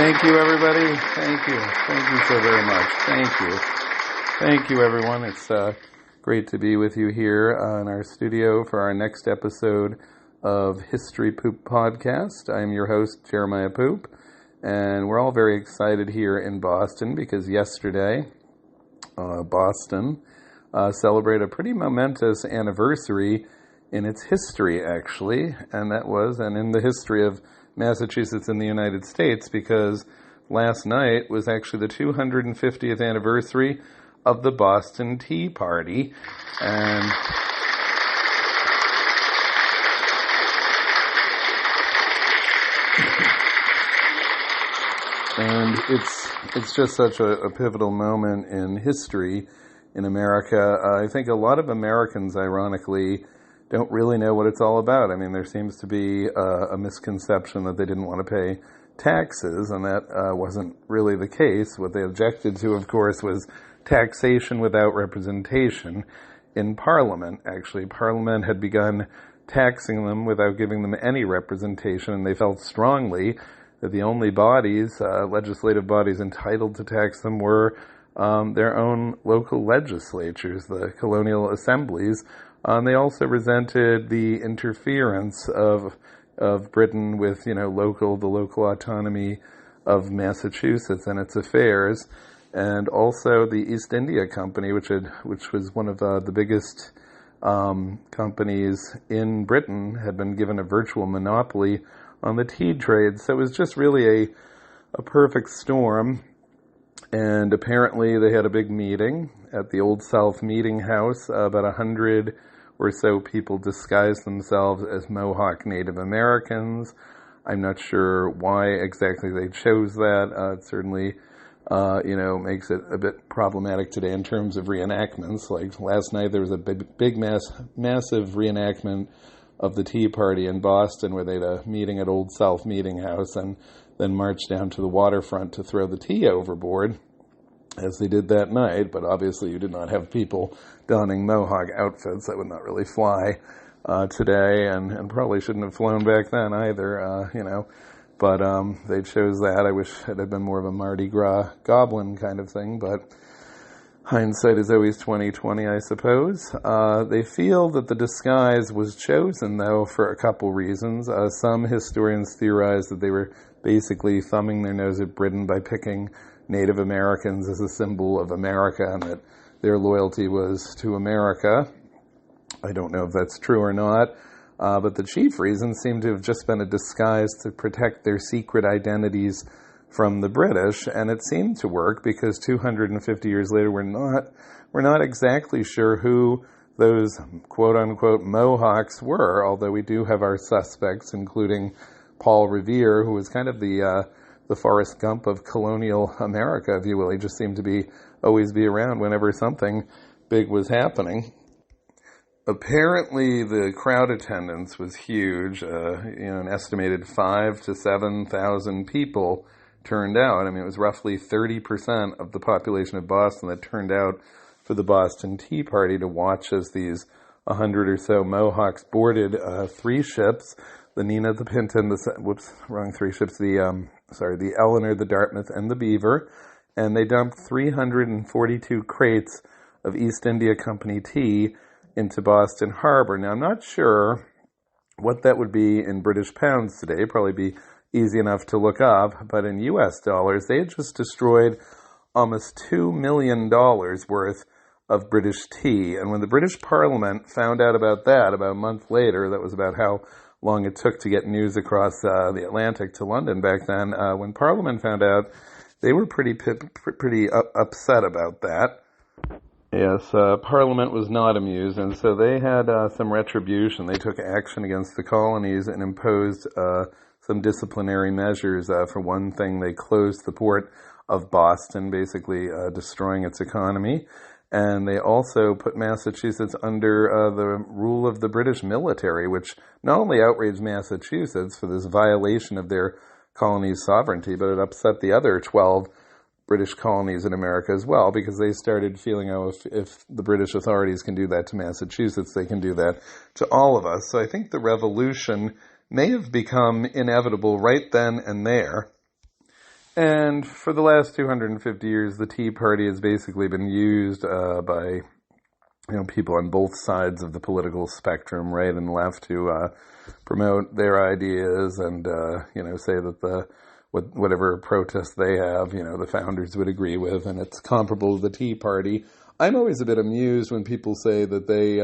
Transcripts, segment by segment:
Thank you, everybody. Thank you. Thank you so very much. Thank you. Thank you, everyone. It's great to be with you here in our studio for our next episode of History Poop Podcast. I'm your host, Jeremiah Poop, and we're all very excited here in Boston because yesterday, Boston celebrated a pretty momentous anniversary in its history, actually, and in the history of Massachusetts in the United States, because last night was actually the 250th anniversary of the Boston Tea Party, and it's just such a pivotal moment in history in America. I think a lot of Americans, ironically, don't really know what it's all about. I mean, there seems to be a misconception that they didn't want to pay taxes, and that wasn't really the case. What they objected to, of course, was taxation without representation in Parliament. Actually, Parliament had begun taxing them without giving them any representation, and they felt strongly that the only bodies, legislative bodies entitled to tax them were their own local legislatures, the colonial assemblies. They also resented the interference of Britain with, the local autonomy of Massachusetts and its affairs, and also the East India Company, which was one of the biggest companies in Britain, had been given a virtual monopoly on the tea trade. So it was just really a perfect storm. And apparently they had a big meeting at the Old South Meeting House. About 100 or so people disguised themselves as Mohawk Native Americans. I'm not sure why exactly they chose that. It certainly, makes it a bit problematic today in terms of reenactments. Like last night, there was a massive reenactment of the Tea Party in Boston, where they had a meeting at Old South Meeting House and then marched down to the waterfront to throw the tea overboard, as they did that night. But obviously you did not have people donning Mohawk outfits. That would not really fly today, and probably shouldn't have flown back then either, But they chose that. I wish it had been more of a Mardi Gras goblin kind of thing, but hindsight is always 20/20, I suppose. They feel that the disguise was chosen, though, for a couple reasons. Some historians theorize that they were basically thumbing their nose at Britain by picking Native Americans as a symbol of America, and that their loyalty was to America. I don't know if that's true or not, but the chief reason seemed to have just been a disguise to protect their secret identities from the British, and it seemed to work because 250 years later we're not exactly sure who those quote-unquote Mohawks were, although we do have our suspects, including Paul Revere, who was kind of the Forrest Gump of colonial America, if you will. He just seemed to always be around whenever something big was happening. Apparently, the crowd attendance was huge. An estimated 5,000 to 7,000 people turned out. I mean, it was roughly 30% of the population of Boston that turned out for the Boston Tea Party to watch as these 100 or so Mohawks boarded 3 ships, the Nina, the Pinta, and the Eleanor, the Dartmouth, and the Beaver, and they dumped 342 crates of East India Company tea into Boston Harbor. Now, I'm not sure what that would be in British pounds today. Probably be easy enough to look up, but in U.S. dollars, they had just destroyed almost $2 million worth of British tea. And when the British Parliament found out about that, about a month later, that was about how long it took to get news across the Atlantic to London back then, when Parliament found out, they were pretty upset about that. Yes, Parliament was not amused, and so they had some retribution. They took action against the colonies and imposed some disciplinary measures. For one thing, they closed the port of Boston, basically destroying its economy. And they also put Massachusetts under the rule of the British military, which not only outraged Massachusetts for this violation of their colony's sovereignty, but it upset the other 12 British colonies in America as well, because they started feeling, if the British authorities can do that to Massachusetts, they can do that to all of us. So I think the revolution may have become inevitable right then and there. And for the last 250 years, the Tea Party has basically been used by people on both sides of the political spectrum, right and left, to promote their ideas and say that whatever protests they have, the founders would agree with, and it's comparable to the Tea Party. I'm always a bit amused when people say that they,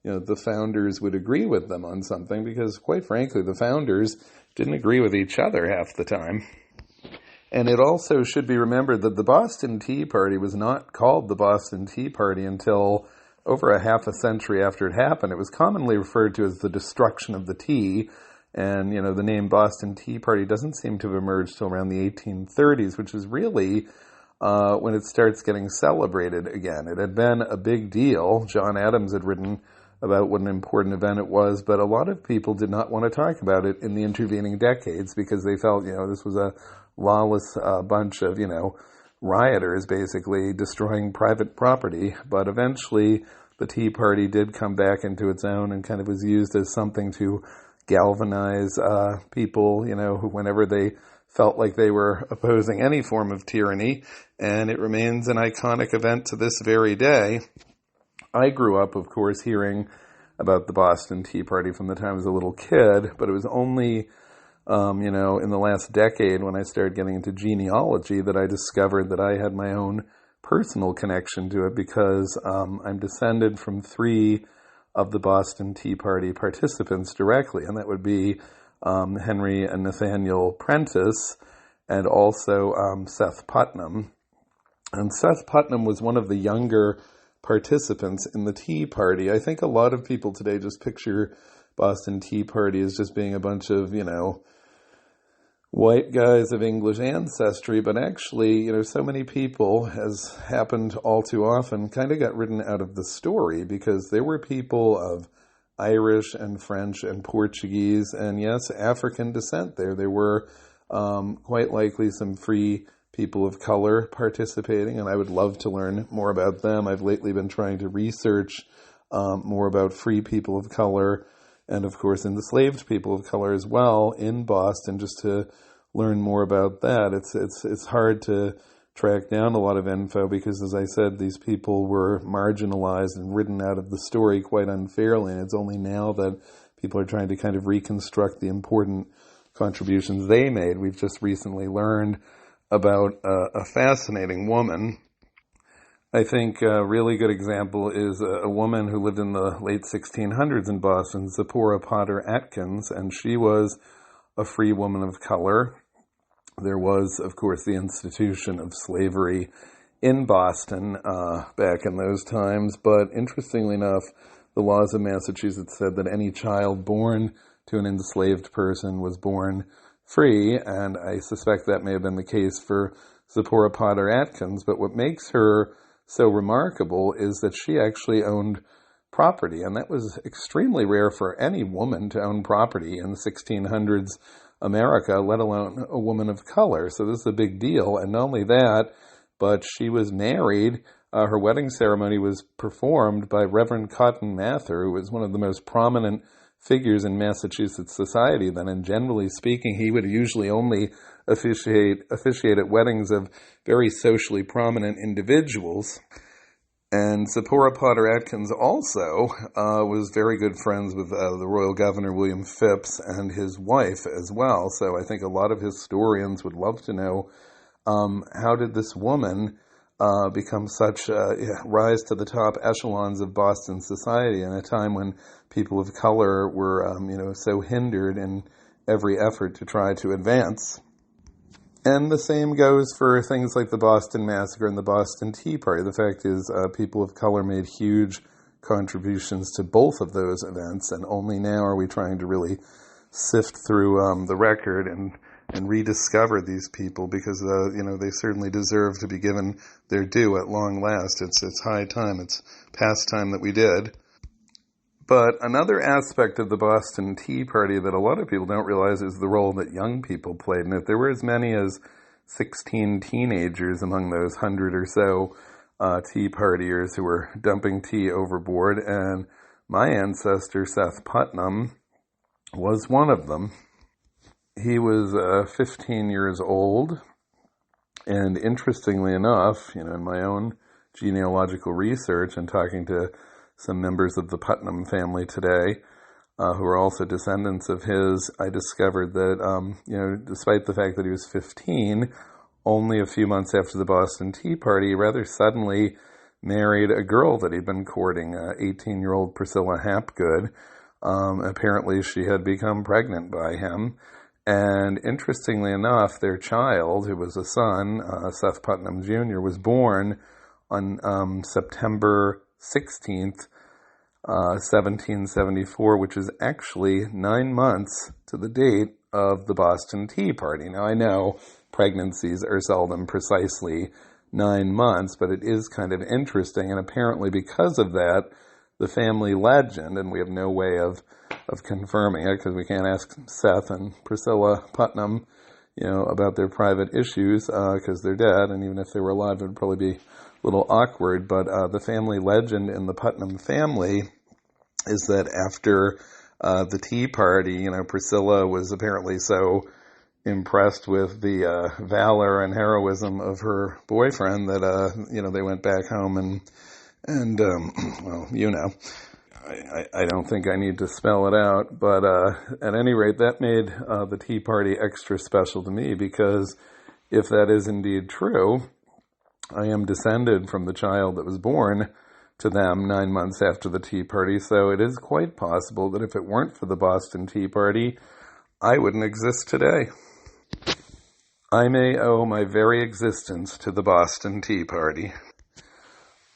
the founders would agree with them on something, because quite frankly, the founders didn't agree with each other half the time. And it also should be remembered that the Boston Tea Party was not called the Boston Tea Party until over a half a century after it happened. It was commonly referred to as the destruction of the tea. And, the name Boston Tea Party doesn't seem to have emerged till around the 1830s, which is really when it starts getting celebrated again. It had been a big deal. John Adams had written about what an important event it was, but a lot of people did not want to talk about it in the intervening decades because they felt, this was a lawless bunch of, rioters basically destroying private property. But eventually the Tea Party did come back into its own and kind of was used as something to galvanize people, who whenever they felt like they were opposing any form of tyranny, and it remains an iconic event to this very day. I grew up, of course, hearing about the Boston Tea Party from the time I was a little kid, but it was only in the last decade when I started getting into genealogy that I discovered that I had my own personal connection to it, because I'm descended from 3 of the Boston Tea Party participants directly, and that would be Henry and Nathaniel Prentice, and also Seth Putnam. And Seth Putnam was one of the younger participants in the Tea Party. I think a lot of people today just picture Boston Tea Party as just being a bunch of, white guys of English ancestry, but actually, so many people, as happened all too often, kind of got written out of the story, because there were people of Irish and French and Portuguese and, yes, African descent there. There were quite likely some free people of color participating, and I would love to learn more about them. I've lately been trying to research more about free people of color and, of course, enslaved people of color as well in Boston, just to learn more about that. It's hard to track down a lot of info because, as I said, these people were marginalized and written out of the story quite unfairly, and it's only now that people are trying to kind of reconstruct the important contributions they made. We've just recently learned about a fascinating woman. I think a really good example is a woman who lived in the late 1600s in Boston, Zipporah Potter Atkins, and she was a free woman of color. There was, of course, the institution of slavery in Boston back in those times, but interestingly enough, the laws of Massachusetts said that any child born to an enslaved person was born free, and I suspect that may have been the case for Zipporah Potter Atkins, but what makes her so remarkable is that she actually owned property, and that was extremely rare for any woman to own property in the 1600s America, let alone a woman of color. So this is a big deal, and not only that, but she was married. Her wedding ceremony was performed by Reverend Cotton Mather, who was one of the most prominent figures in Massachusetts society then, and generally speaking, he would usually only officiate at weddings of very socially prominent individuals. And Zipporah Potter Atkins also was very good friends with the Royal Governor William Phipps and his wife as well. So I think a lot of historians would love to know how did this woman become such, rise to the top echelons of Boston society in a time when people of color were, so hindered in every effort to try to advance. And the same goes for things like the Boston Massacre and the Boston Tea Party. The fact is, people of color made huge contributions to both of those events, and only now are we trying to really sift through the record and rediscover these people, because they certainly deserve to be given their due at long last. It's high time. It's past time that we did. But another aspect of the Boston Tea Party that a lot of people don't realize is the role that young people played in it. There were as many as 16 teenagers among those 100 or so Tea Partiers who were dumping tea overboard, and my ancestor, Seth Putnam, was one of them. He was 15 years old, And interestingly enough, in my own genealogical research and talking to some members of the Putnam family today, who are also descendants of his, I discovered that, despite the fact that he was 15, only a few months after the Boston Tea Party, he rather suddenly married a girl that he'd been courting, 18-year-old Priscilla Hapgood. Apparently she had become pregnant by him. And interestingly enough, their child, who was a son, Seth Putnam Jr., was born on September 16th, 1774, which is actually 9 months to the date of the Boston Tea Party. Now, I know pregnancies are seldom precisely 9 months, but it is kind of interesting, and apparently because of that, the family legend, and we have no way of confirming it because we can't ask Seth and Priscilla Putnam, about their private issues because they're dead, and even if they were alive, it would probably be a little awkward. But the family legend in the Putnam family is that after the Tea Party, Priscilla was apparently so impressed with the valor and heroism of her boyfriend that they went back home and I don't think I need to spell it out, but at any rate, that made the Tea Party extra special to me, because if that is indeed true, I am descended from the child that was born to them 9 months after the Tea Party, so it is quite possible that if it weren't for the Boston Tea Party, I wouldn't exist today. I may owe my very existence to the Boston Tea Party.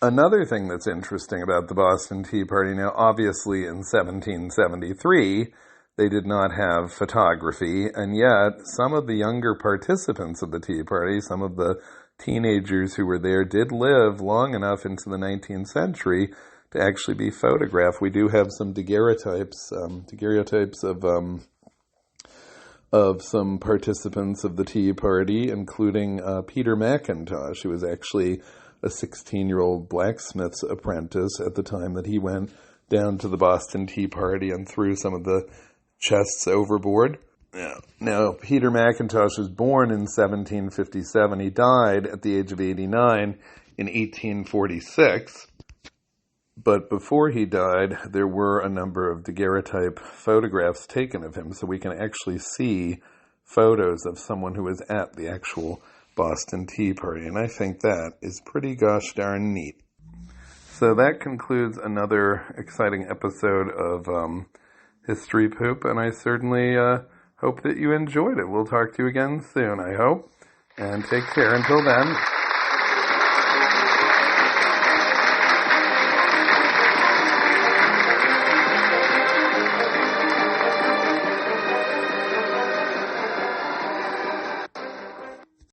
Another thing that's interesting about the Boston Tea Party, now obviously in 1773, they did not have photography, and yet some of the younger participants of the Tea Party, some of the teenagers who were there, did live long enough into the 19th century to actually be photographed. We do have some daguerreotypes of some participants of the Tea Party, including Peter McIntosh, who was actually a 16-year-old blacksmith's apprentice at the time that he went down to the Boston Tea Party and threw some of the chests overboard. Now, Peter McIntosh was born in 1757. He died at the age of 89 in 1846. But before he died, there were a number of daguerreotype photographs taken of him, so we can actually see photos of someone who was at the actual Boston Tea Party, and I think that is pretty gosh darn neat. So that concludes another exciting episode of History Poop, and I certainly hope that you enjoyed it. We'll talk to you again soon, I hope, and take care until then.